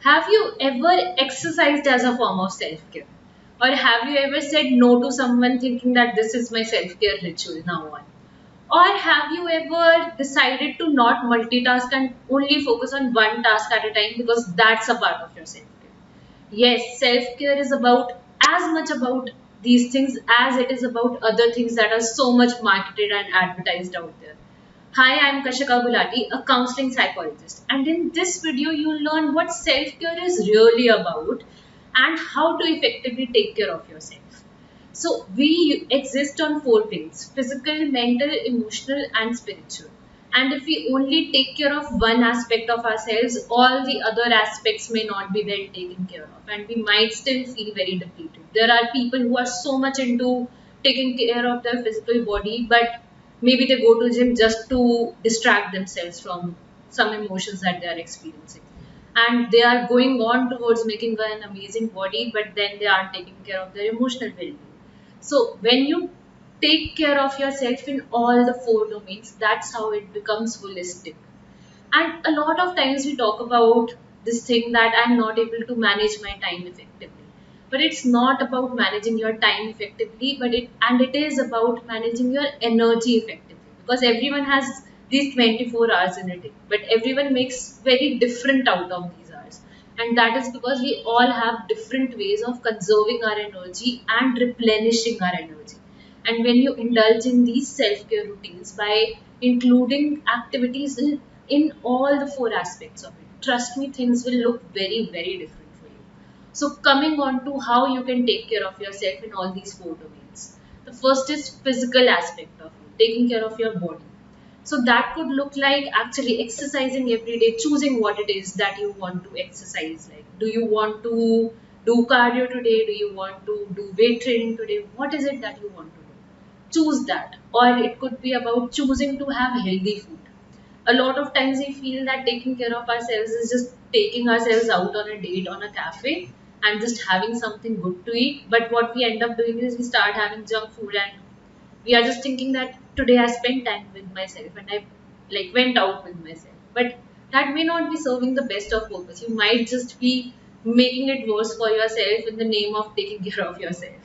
Have you ever exercised as a form of self-care? Or have you ever said no to someone thinking that this is my self-care ritual now on? Or have you ever decided to not multitask and only focus on one task at a time because that's a part of your self-care? Yes, self-care is about as much about these things as it is about other things that are so much marketed and advertised out there. Hi, I'm Kashika Gulati, a counseling psychologist, and in this video you'll learn what self-care is really about and how to effectively take care of yourself. So we exist on four planes: physical, mental, emotional and spiritual. And if we only take care of one aspect of ourselves, all the other aspects may not be well taken care of and we might still feel very depleted. There are people who are so much into taking care of their physical body, but maybe they go to gym just to distract themselves from some emotions that they are experiencing, and they are going on towards making an amazing body, but then they aren't taking care of their emotional well-being. So when you take care of yourself in all the four domains, that's how it becomes holistic. And a lot of times we talk about this thing that I'm not able to manage my time effectively. But it's not about managing your time effectively, but it is about managing your energy effectively. Because everyone has these 24 hours in a day, but everyone makes very different out of these hours. And that is because we all have different ways of conserving our energy and replenishing our energy. And when you indulge in these self-care routines by including activities in all the four aspects of it, trust me, things will look very, very different for you. So coming on to how you can take care of yourself in all these four domains. The first is physical aspect of you, taking care of your body. So that could look like actually exercising every day, choosing what it is that you want to exercise. Like, do you want to do cardio today? Do you want to do weight training today? What is it that you want to do? Choose that. Or it could be about choosing to have healthy food. A lot of times we feel that taking care of ourselves is just taking ourselves out on a date on a cafe and just having something good to eat. But what we end up doing is we start having junk food, and we are just thinking that today I spent time with myself and I like went out with myself. But that may not be serving the best of purpose. You might just be making it worse for yourself in the name of taking care of yourself.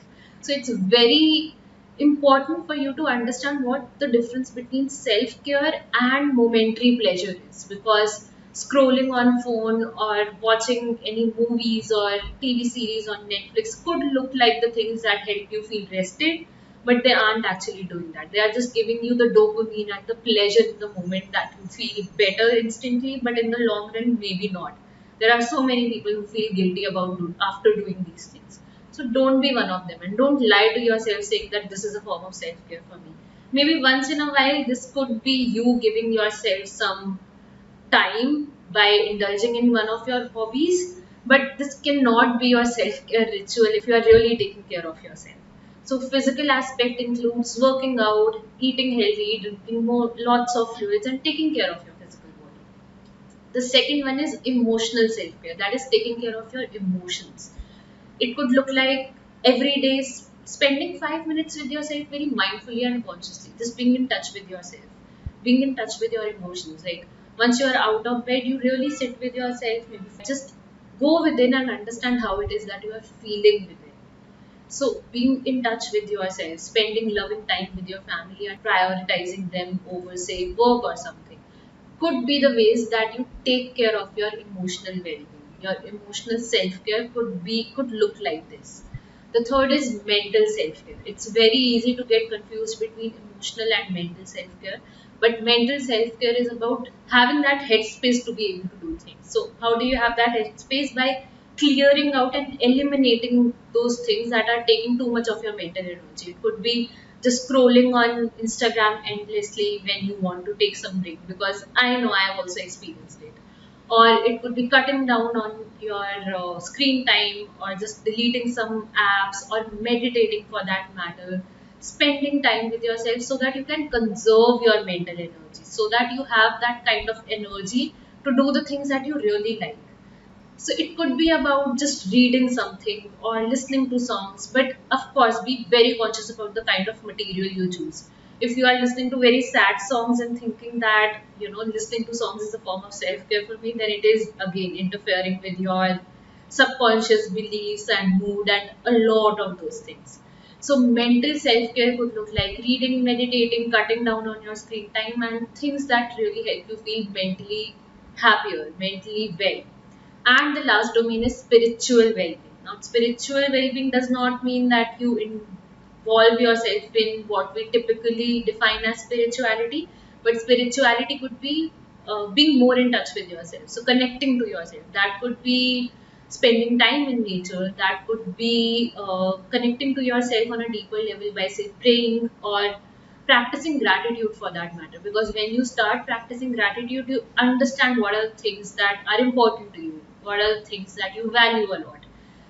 So it's very important for you to understand what the difference between self-care and momentary pleasure is, because scrolling on phone or watching any movies or TV series on Netflix could look like the things that help you feel rested, but they aren't actually doing that. They are just giving you the dopamine and the pleasure in the moment that you feel better instantly, but in the long run, maybe not. There are so many people who feel guilty about after doing these things. So don't be one of them and don't lie to yourself saying that this is a form of self care for me. Maybe once in a while, this could be you giving yourself some time by indulging in one of your hobbies, but this cannot be your self care ritual if you are really taking care of yourself. So, physical aspect includes working out, eating healthy, drinking more, lots of fluids, and taking care of your physical body. The second one is emotional self care, that is taking care of your emotions. It could look like every day spending 5 minutes with yourself very mindfully and consciously, just being in touch with yourself, being in touch with your emotions. Like once you are out of bed, you really sit with yourself, maybe just go within and understand how it is that you are feeling within. So being in touch with yourself, spending loving time with your family and prioritizing them over say work or something could be the ways that you take care of your emotional well-being. Your emotional self-care could look like this. The third is mental self-care. It's very easy to get confused between emotional and mental self-care, but mental self-care is about having that headspace to be able to do things. So how do you have that headspace? By clearing out and eliminating those things that are taking too much of your mental energy. It could be just scrolling on Instagram endlessly when you want to take some break, because I know I have also experienced it. Or it could be cutting down on your screen time, or just deleting some apps, or meditating for that matter. Spending time with yourself so that you can conserve your mental energy, so that you have that kind of energy to do the things that you really like. So it could be about just reading something or listening to songs, but of course be very conscious about the kind of material you choose. If you are listening to very sad songs and thinking that, listening to songs is a form of self-care for me, then it is again interfering with your subconscious beliefs and mood and a lot of those things. So mental self-care could look like reading, meditating, cutting down on your screen time, and things that really help you feel mentally happier, mentally well. And the last domain is spiritual well-being. Now, spiritual well-being does not mean that you involve yourself in what we typically define as spirituality, but spirituality could be being more in touch with yourself. So, connecting to yourself. That could be spending time in nature. That could be connecting to yourself on a deeper level by, say, praying or practicing gratitude for that matter. Because when you start practicing gratitude, you understand what are the things that are important to you, what are the things that you value a lot.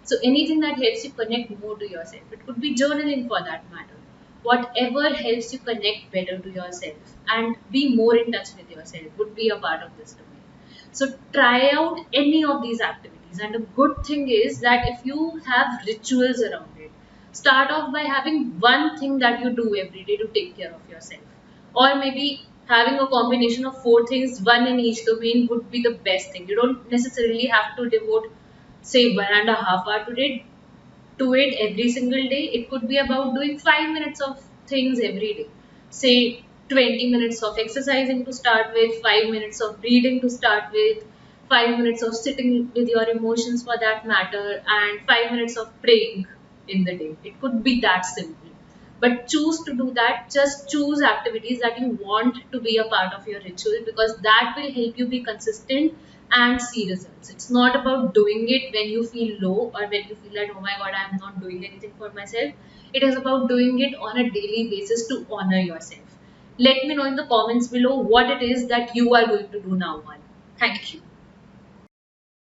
So anything that helps you connect more to yourself, it could be journaling for that matter. Whatever helps you connect better to yourself and be more in touch with yourself would be a part of this domain. So try out any of these activities. And a good thing is that if you have rituals around it, start off by having one thing that you do every day to take care of yourself. Or maybe having a combination of four things, one in each domain would be the best thing. You don't necessarily have to devote, say, 1.5 hours to it every single day. It could be about doing 5 minutes of things every day. Say 20 minutes of exercising to start with, 5 minutes of reading to start with, 5 minutes of sitting with your emotions for that matter, and 5 minutes of praying in the day. It could be that simple. But choose to do that. Just choose activities that you want to be a part of your ritual, because that will help you be consistent and see results. It's not about doing it when you feel low or when you feel like, oh my god, I'm not doing anything for myself. It is about doing it on a daily basis to honor yourself. Let me know in the comments below what it is that you are going to do now on. Thank you.